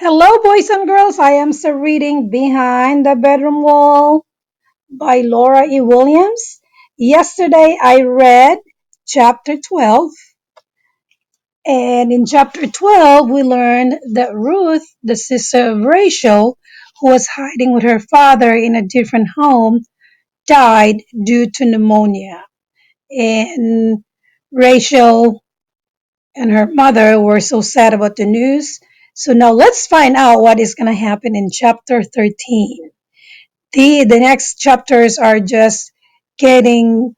Hello, boys and girls. I am still reading Behind the Bedroom Wall by Laura E. Williams. Yesterday, I read chapter 12, and in chapter 12, we learned that Ruth, the sister of Rachel, who was hiding with her father in a different home, died due to pneumonia. And Rachel and her mother were so sad about the news. So now let's find out what is going to happen in chapter 13. The next chapters are just getting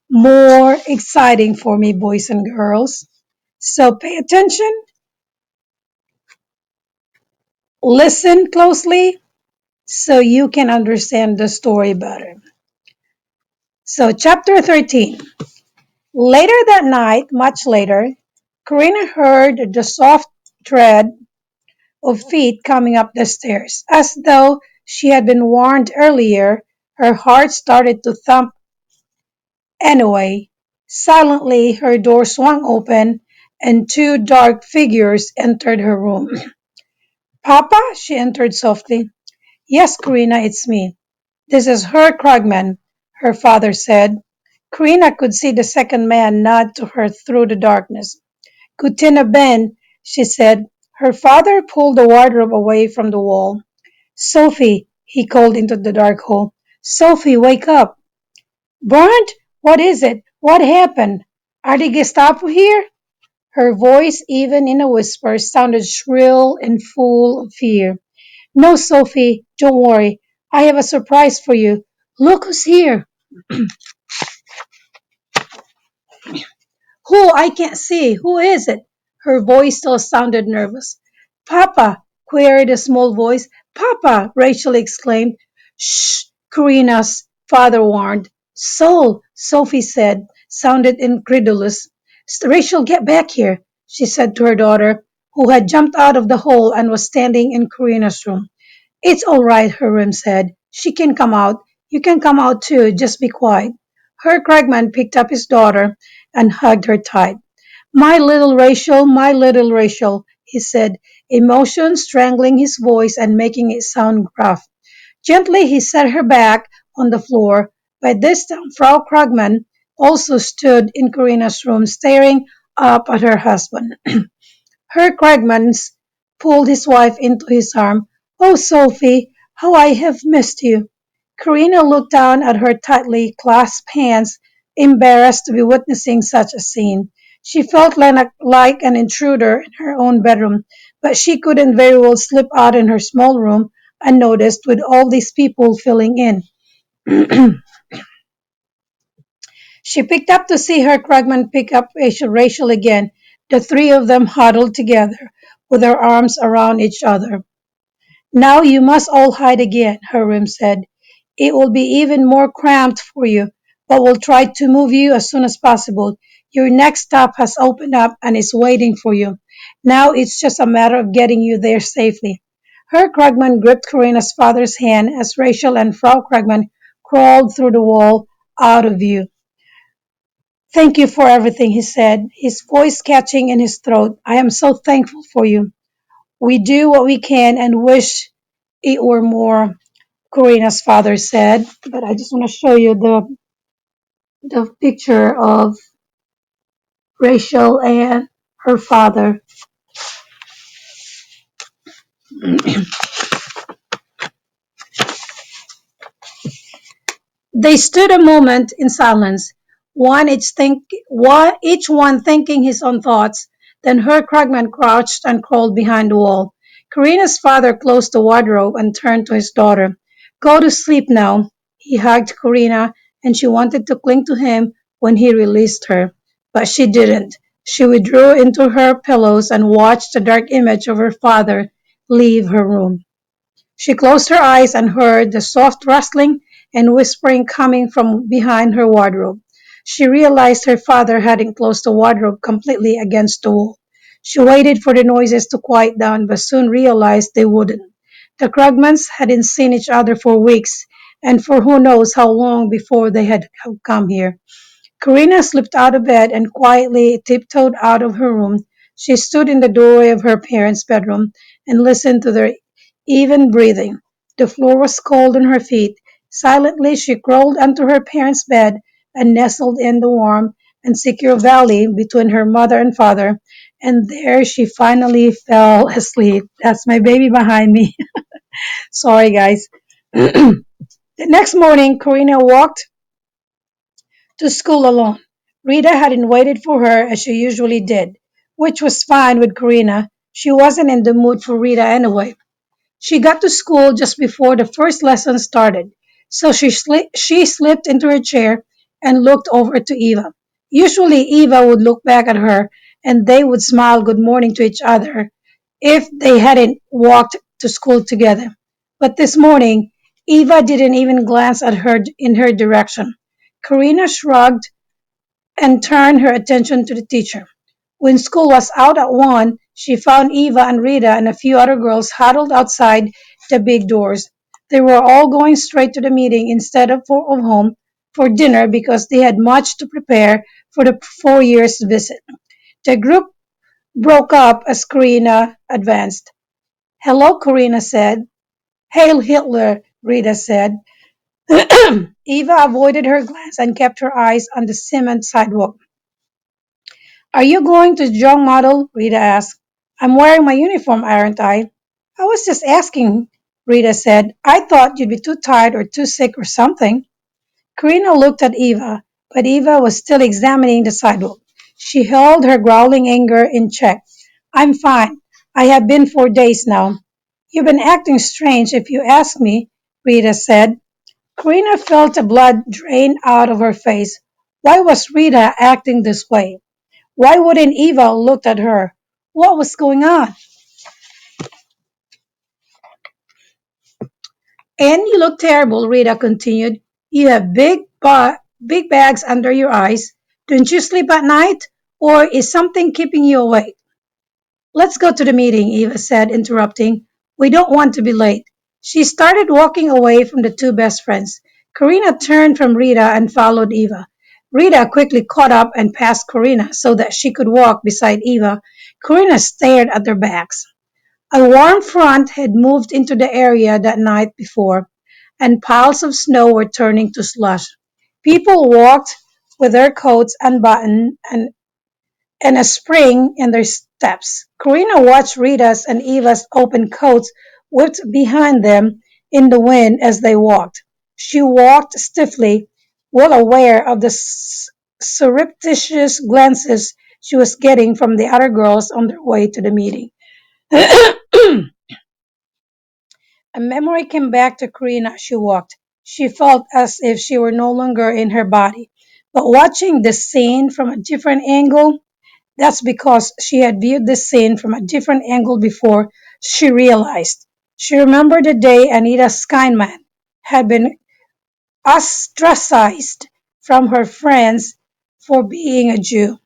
more exciting for me, boys and girls. So pay attention, listen closely so you can understand the story better. So chapter 13. Later that night, much later, Karina heard the soft tread of feet coming up the stairs. As though she had been warned earlier, her heart started to thump anyway. Silently, her door swung open and two dark figures entered her room. Papa, she entered softly. Yes, Karina, it's me. This is Herr Krugman, her father said. Karina could see the second man nod to her through the darkness. Kutina Ben, she said. Her father pulled the wardrobe away from the wall. Sophie, he called into the dark hall. Sophie, wake up. Bernd, what is it? What happened? Are the Gestapo here? Her voice, even in a whisper, sounded shrill and full of fear. No, Sophie, don't worry. I have a surprise for you. Look who's here. Who? I can't see. Who is it? Her voice still sounded nervous. Papa, queried a small voice. Papa, Rachel exclaimed. Shh, Karina's father warned. Soul, Sophie said, sounded incredulous. Rachel, get back here, she said to her daughter, who had jumped out of the hole and was standing in Karina's room. It's all right, Hiram said. She can come out. You can come out too. Just be quiet. Herr Krugman picked up his daughter and hugged her tight. My little Rachel, he said, emotion strangling his voice and making it sound gruff. Gently he set her back on the floor. By this time, Frau Krugman also stood in Karina's room, staring up at her husband. Herr Krugmans pulled his wife into his arm. Oh, Sophie, how I have missed you. Karina looked down at her tightly clasped hands, embarrassed to be witnessing such a scene. She felt like an intruder in her own bedroom, but she couldn't very well slip out in her small room unnoticed with all these people filling in. She picked up to see her Krugman pick up Rachel again, the three of them huddled together, with their arms around each other. Now you must all hide again, Hiram said. It will be even more cramped for you, but we'll try to move you as soon as possible. Your next stop has opened up and is waiting for you. Now it's just a matter of getting you there safely. Herr Krugman gripped Karina's father's hand as Rachel and Frau Krugman crawled through the wall out of view. Thank you for everything, he said, his voice catching in his throat. I am so thankful for you. We do what we can and wish it were more, Karina's father said. But I just want to show you the picture of Rachel and her father. They stood a moment in silence, each one thinking his own thoughts. Then Herr Krugman crouched and crawled behind the wall. Karina's father closed the wardrobe and turned to his daughter. Go to sleep now. He hugged Karina, and she wanted to cling to him when he released her. But she didn't. She withdrew into her pillows and watched the dark image of her father leave her room. She closed her eyes and heard the soft rustling and whispering coming from behind her wardrobe. She realized her father hadn't closed the wardrobe completely against the wall. She waited for the noises to quiet down, but soon realized they wouldn't. The Krugmans hadn't seen each other for weeks, and for who knows how long before they had come here. Karina slipped out of bed and quietly tiptoed out of her room. She stood in the doorway of her parents' bedroom and listened to their even breathing. The floor was cold on her feet. Silently, she crawled onto her parents' bed and nestled in the warm and secure valley between her mother and father. And there she finally fell asleep. That's my baby behind me. Sorry, guys. The next morning, Karina walked to school alone. Rita hadn't waited for her as she usually did, which was fine with Karina. She wasn't in the mood for Rita anyway. She got to school just before the first lesson started, so she slipped into her chair and looked over to Eva. Usually, Eva would look back at her and they would smile good morning to each other if they hadn't walked to school together. But this morning, Eva didn't even glance at her in her direction. Karina shrugged and turned her attention to the teacher. When school was out at 1, she found Eva and Rita and a few other girls huddled outside the big doors. They were all going straight to the meeting instead of home for dinner because they had much to prepare for the 4 years visit. The group broke up as Karina advanced. Hello, Karina said. Hail Hitler, Rita said. Eva avoided her glance and kept her eyes on the cement sidewalk. Are you going to Jong Model? Rita asked. I'm wearing my uniform, aren't I? I was just asking, Rita said. I thought you'd be too tired or too sick or something. Karina looked at Eva, but Eva was still examining the sidewalk. She held her growling anger in check. I'm fine. I have been 4 days now. You've been acting strange if you ask me, Rita said. Karina felt the blood drain out of her face. Why was Rita acting this way? Why wouldn't Eva look at her? What was going on? And you look terrible, Rita continued. You have big bags under your eyes. Don't you sleep at night? Or is something keeping you awake? Let's go to the meeting, Eva said, interrupting. We don't want to be late. She started walking away from the two best friends. Karina turned from Rita and followed Eva. Rita quickly caught up and passed Karina so that she could walk beside Eva. Karina stared at their backs. A warm front had moved into the area that night before, and piles of snow were turning to slush. People walked with their coats unbuttoned and a spring in their steps. Karina watched Rita's and Eva's open coats whipped behind them in the wind as they walked. She walked stiffly, well aware of the surreptitious glances she was getting from the other girls on their way to the meeting. A memory came back to Karina as she walked. She felt as if she were no longer in her body. But watching this scene from a different angle, that's because she had viewed this scene from a different angle before, she realized. She remembered the day Anita Skynman had been ostracized from her friends for being a Jew.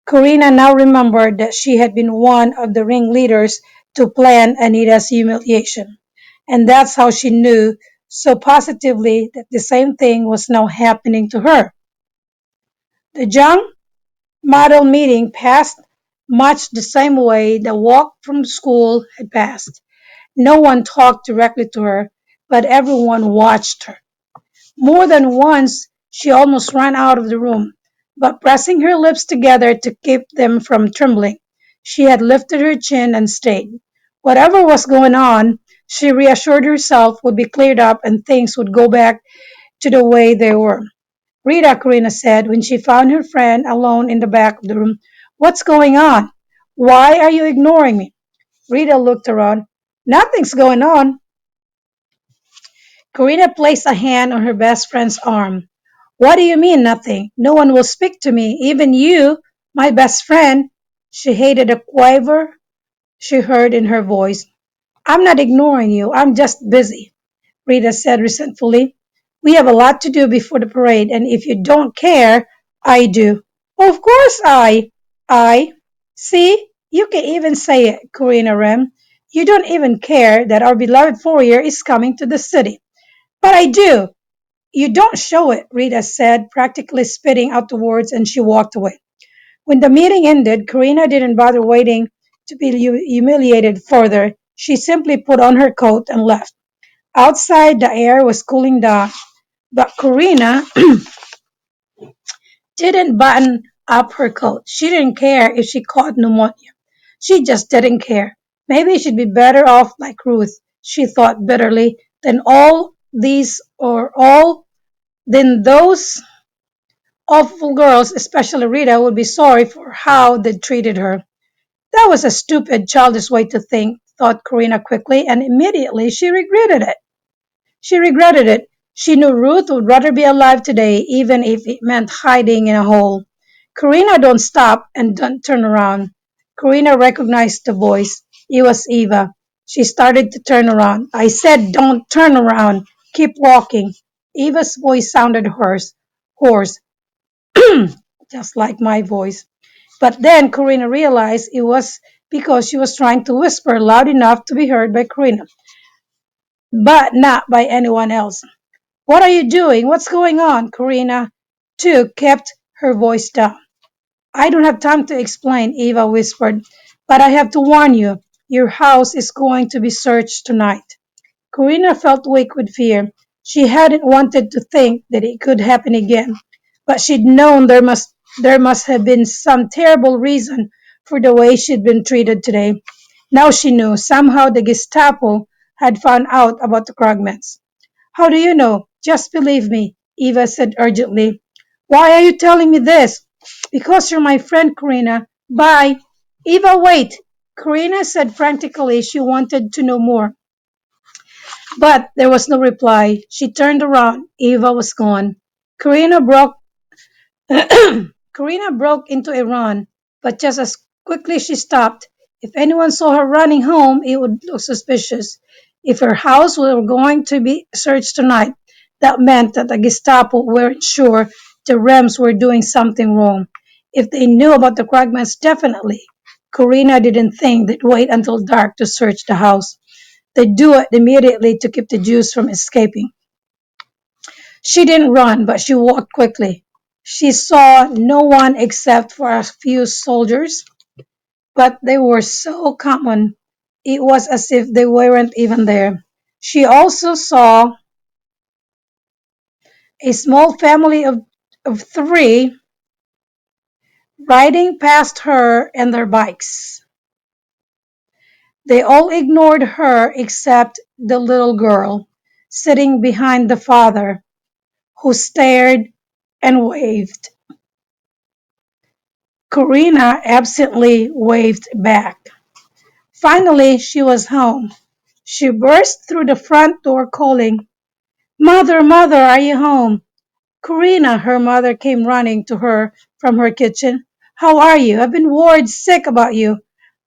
Karina now remembered that she had been one of the ringleaders to plan Anita's humiliation. And that's how she knew so positively that the same thing was now happening to her. The young model meeting passed much the same way the walk from school had passed. No one talked directly to her, but everyone watched her. More than once, she almost ran out of the room, but pressing her lips together to keep them from trembling, she had lifted her chin and stayed. Whatever was going on, she reassured herself would be cleared up and things would go back to the way they were. Rita, Karina said when she found her friend alone in the back of the room. What's going on? Why are you ignoring me? Rita looked around. Nothing's going on. Karina placed a hand on her best friend's arm. What do you mean, nothing? No one will speak to me, even you, my best friend. She hated a quaver she heard in her voice. I'm not ignoring you, I'm just busy, Rita said resentfully. We have a lot to do before the parade, and if you don't care, I do. Of course I. See, you can even say it, Karina Rem. You don't even care that our beloved four-year is coming to the city. But I do. You don't show it, Rita said, practically spitting out the words, and she walked away. When the meeting ended, Karina didn't bother waiting to be humiliated further. She simply put on her coat and left. Outside, the air was cooling down, but Karina didn't button up her coat. She didn't care if she caught pneumonia. She just didn't care. Maybe she'd be better off like Ruth, she thought bitterly, than all these or all then those awful girls, especially Rita, would be sorry for how they treated her. That was a stupid, childish way to think, thought Karina quickly, and immediately she regretted it. She regretted it. She knew Ruth would rather be alive today, even if it meant hiding in a hole. Karina, don't stop and don't turn around. Karina recognized the voice. It was Eva. She started to turn around. I said, don't turn around. Keep walking. Eva's voice sounded hoarse, just like my voice. But then Karina realized it was because she was trying to whisper loud enough to be heard by Karina, but not by anyone else. What are you doing? What's going on? Karina, too, kept her voice down. I don't have time to explain, Eva whispered, but I have to warn you. Your house is going to be searched tonight. Karina felt weak with fear. She hadn't wanted to think that it could happen again, but she'd known there must have been some terrible reason for the way she'd been treated today. Now she knew somehow the Gestapo had found out about the Krugmans. How do you know? Just believe me, Eva said urgently. Why are you telling me this? Because you're my friend, Karina. Bye. Eva, wait. Karina said frantically she wanted to know more. But there was no reply. She turned around. Eva was gone. Karina broke Karina broke into a run, but just as quickly she stopped. If anyone saw her running home, it would look suspicious. If her house were going to be searched tonight, that meant that the Gestapo weren't sure the Rems were doing something wrong. If they knew about the Kragmans, definitely. Karina didn't think they'd wait until dark to search the house. They'd do it immediately to keep the Jews from escaping. She didn't run, but she walked quickly. She saw no one except for a few soldiers, but they were so common. It was as if they weren't even there. She also saw a small family of three riding past her in their bikes. They all ignored her except the little girl sitting behind the father, who stared and waved. Karina absently waved back. Finally, she was home. She burst through the front door calling, Mother, Mother, are you home? Karina, her mother came running to her from her kitchen. How are you? I've been worried sick about you.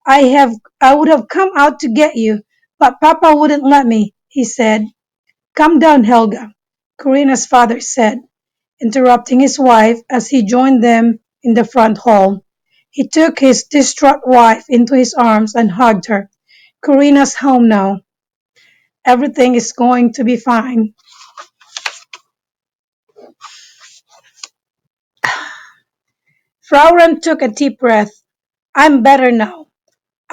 I would have come out to get you, but Papa wouldn't let me, he said. Come down, Helga, Karina's father said, interrupting his wife as he joined them in the front hall. He took his distraught wife into his arms and hugged her. Karina's home now. Everything is going to be fine. Frauren took a deep breath. I'm better now.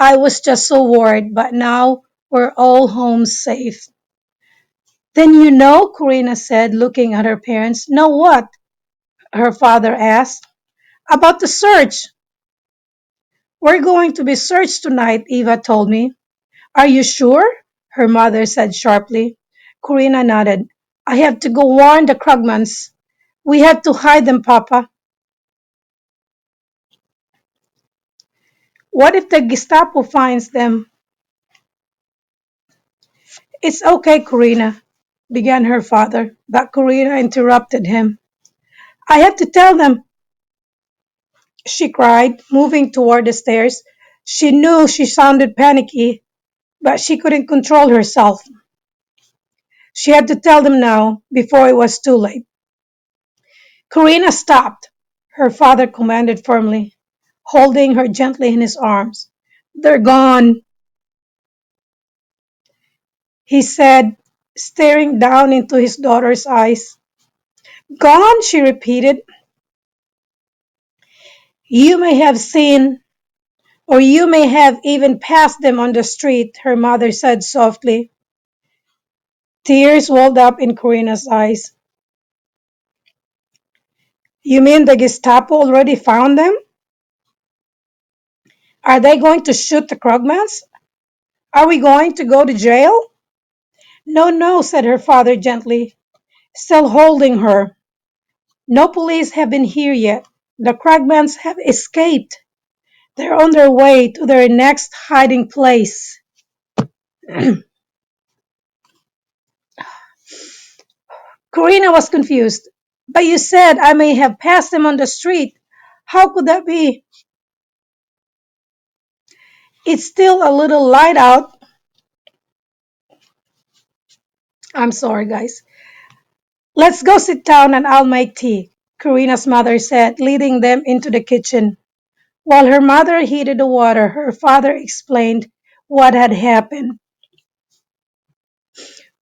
I was just so worried, but now we're all home safe. Then you know, Karina said, looking at her parents. Know what? Her father asked. About the search. We're going to be searched tonight, Eva told me. Are you sure? Her mother said sharply. Karina nodded. I have to go warn the Krugmans. We have to hide them, Papa. What if the Gestapo finds them? It's okay, Karina, began her father, but Karina interrupted him. I have to tell them, she cried, moving toward the stairs. She knew she sounded panicky, but she couldn't control herself. She had to tell them now, before it was too late. Karina stopped, her father commanded firmly, holding her gently in his arms. They're gone, he said, staring down into his daughter's eyes. Gone, she repeated. You may have seen Or you may have even passed them on the street, her mother said softly. Tears welled up in Karina's eyes. You mean the Gestapo already found them? Are they going to shoot the Krugmans? Are we going to go to jail? No, no, said her father gently, still holding her. No police have been here yet. The Krugmans have escaped. They're on their way to their next hiding place. Karina was confused. But you said I may have passed them on the street. How could that be? It's still a little light out. I'm sorry, guys. Let's go sit down and I'll make tea, Karina's mother said, leading them into the kitchen. While her mother heated the water, her father explained what had happened.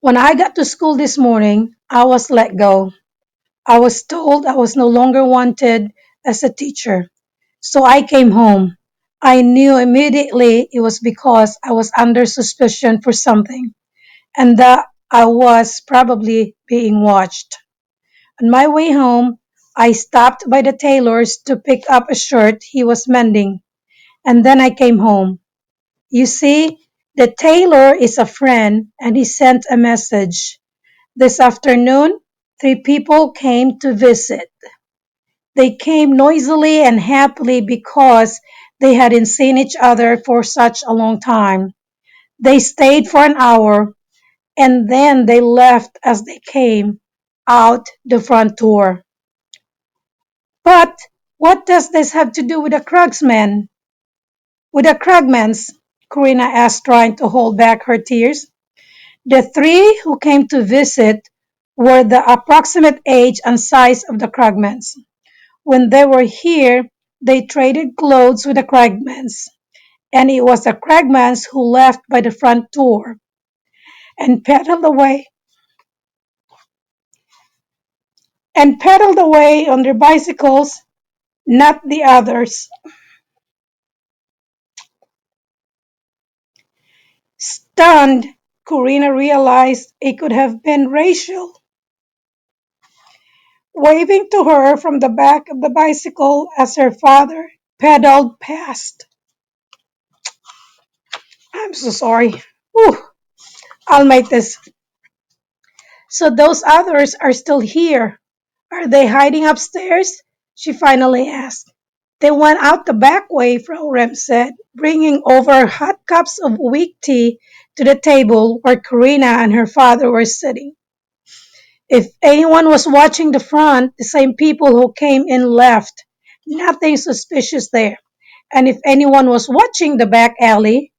When I got to school this morning, I was let go. I was told I was no longer wanted as a teacher. So I came home. I knew immediately it was because I was under suspicion for something and that I was probably being watched. On my way home, I stopped by the tailor's to pick up a shirt he was mending, and then I came home. You see, the tailor is a friend and he sent a message. This afternoon, three people came to visit. They came noisily and happily because they hadn't seen each other for such a long time. They stayed for an hour and then they left as they came out the front door. But what does this have to do with the Krugsmen? With the Krugmans? Karina asked, trying to hold back her tears. The three who came to visit were the approximate age and size of the Krugmans. When they were here, they traded clothes with the Krugmans, and it was the Krugmans who left by the front door and pedaled away on their bicycles, not the others. Stunned, Corina realized it could have been Rachel, waving to her from the back of the bicycle as her father pedaled past. I'm so sorry. Whew, I'll make this. So those others are still here. Are they hiding upstairs? She finally asked. They went out the back way, Frau Rem said, bringing over hot cups of weak tea to the table where Karina and her father were sitting. If anyone was watching the front, the same people who came in left. Nothing suspicious there. And if anyone was watching the back alley,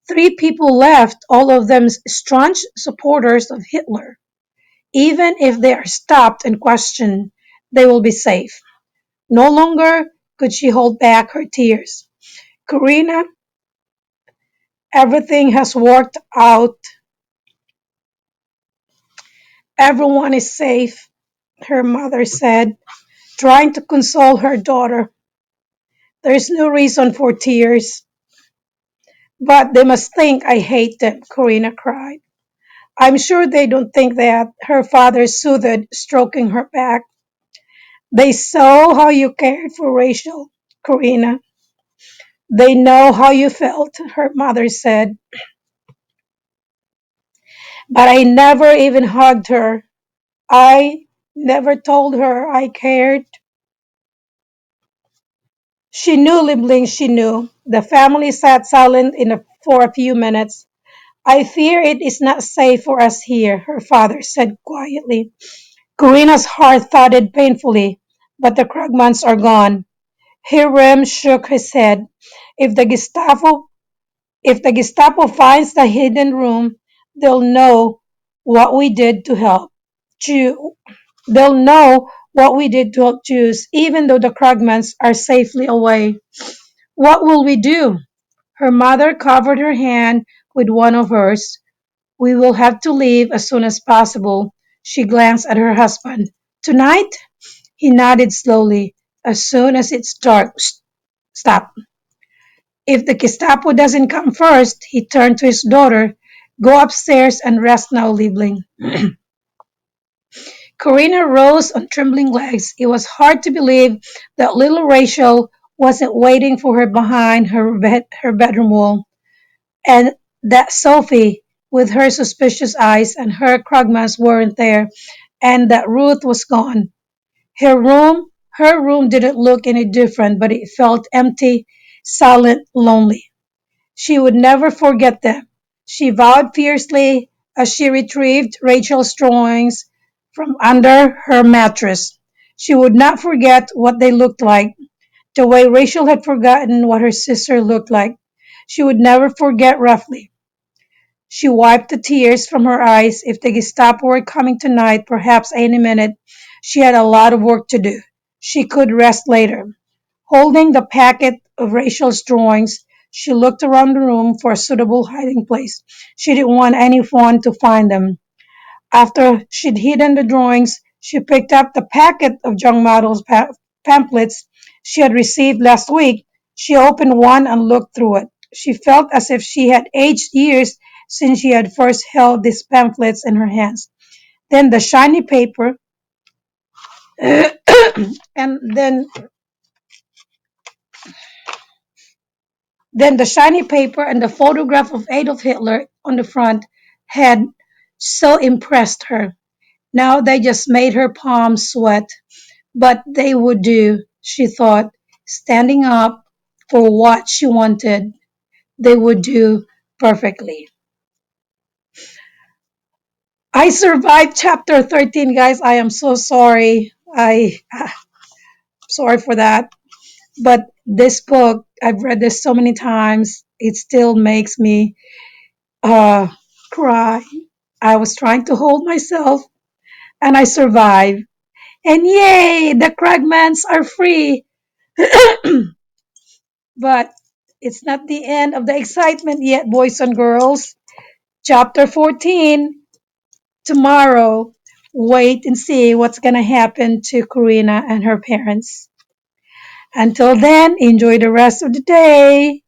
three people left, all of them staunch supporters of Hitler. Even if they are stopped and questioned, they will be safe. No longer could she hold back her tears. Karina, everything has worked out. Everyone is safe, her mother said, trying to console her daughter. There is no reason for tears. But they must think I hate them, Karina cried. I'm sure they don't think that, her father soothed, stroking her back. They saw how you cared for Rachel, Karina. They know how you felt, her mother said. But I never even hugged her. I never told her I cared. She knew, Liebling, she knew. The family sat silent for a few minutes. I fear it is not safe for us here, her father said quietly. Karina's heart thudded painfully, but the Krugmans are gone. Hiram shook his head. If the Gestapo if the Gestapo finds the hidden room, they'll know what we did to help Jew. They'll know what we did to help Jews, even though the Krugmans are safely away. What will we do? Her mother covered her hand with one of hers. We will have to leave as soon as possible. She glanced at her husband. Tonight? He nodded slowly. As soon as it's dark. Stop. If the Gestapo doesn't come first, he turned to his daughter, go upstairs and rest now, Liebling. Karina rose on trembling legs. It was hard to believe that little Rachel wasn't waiting for her behind her bedroom wall, and that Sophie, with her suspicious eyes, and her Krugmans weren't there, and that Ruth was gone. Her room didn't look any different, but it felt empty, silent, lonely. She would never forget them. She vowed fiercely as she retrieved Rachel's drawings from under her mattress. She would not forget what they looked like, the way Rachel had forgotten what her sister looked like. She would never forget roughly. She wiped the tears from her eyes. If the Gestapo were coming tonight, perhaps any minute, she had a lot of work to do. She could rest later. Holding the packet of Rachel's drawings, she looked around the room for a suitable hiding place. She didn't want anyone to find them. After she'd hidden the drawings, she picked up the packet of John Maddle's pamphlets she had received last week. She opened one and looked through it. She felt as if she had aged years since she had first held these pamphlets in her hands. Then the shiny paper, and then the shiny paper and the photograph of Adolf Hitler on the front had so impressed her. Now they just made her palms sweat. But they would do, she thought, standing up for what she wanted. They would do perfectly. I survived chapter 13, guys. I am so sorry. Sorry for that. But this book, I've read this so many times. It still makes me uh, cry. I was trying to hold myself and I survived. And yay, the Kragmans are free. But it's not the end of the excitement yet, boys and girls. Chapter 14, tomorrow. Wait and see what's going to happen to Karina and her parents. Until then, enjoy the rest of the day.